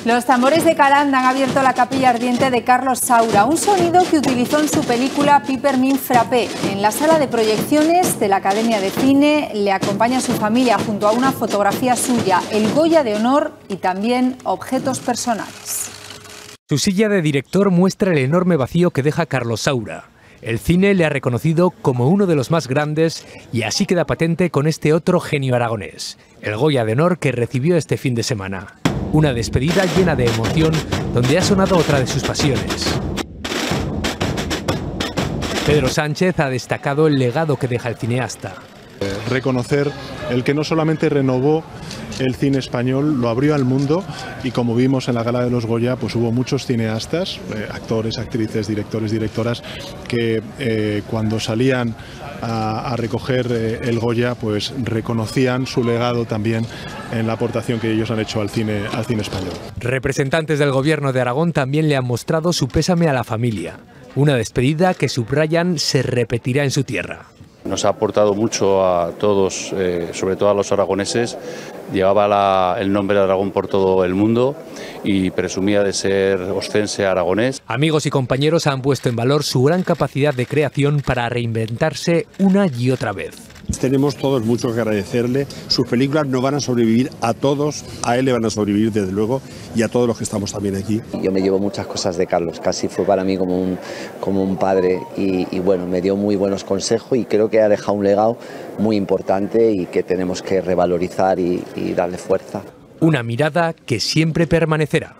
Los tambores de Calanda han abierto la capilla ardiente de Carlos Saura, un sonido que utilizó en su película Peppermint Frappé. En la sala de proyecciones de la Academia de Cine le acompaña su familia junto a una fotografía suya, el Goya de Honor y también objetos personales. Su silla de director muestra el enorme vacío que deja Carlos Saura. El cine le ha reconocido como uno de los más grandes y así queda patente con este otro genio aragonés, el Goya de Honor que recibió este fin de semana. Una despedida llena de emoción donde ha sonado otra de sus pasiones. Pedro Sánchez ha destacado el legado que deja el cineasta. Reconocer el que no solamente renovó el cine español, lo abrió al mundo y como vimos en la gala de los Goya, pues hubo muchos cineastas, actores, actrices, directores, directoras, que cuando salían a recoger el Goya, pues reconocían su legado también en la aportación que ellos han hecho al cine español. Representantes del Gobierno de Aragón también le han mostrado su pésame a la familia, una despedida que subrayan se repetirá en su tierra. Nos ha aportado mucho a todos, sobre todo a los aragoneses. Llevaba el nombre de Aragón por todo el mundo y presumía de ser oscense aragonés. Amigos y compañeros han puesto en valor su gran capacidad de creación para reinventarse una y otra vez. Tenemos todos mucho que agradecerle. Sus películas no van a sobrevivir a todos, a él le van a sobrevivir desde luego y a todos los que estamos también aquí. Yo me llevo muchas cosas de Carlos, casi fue para mí como un padre y bueno, me dio muy buenos consejos y creo que ha dejado un legado muy importante y que tenemos que revalorizar y darle fuerza. Una mirada que siempre permanecerá.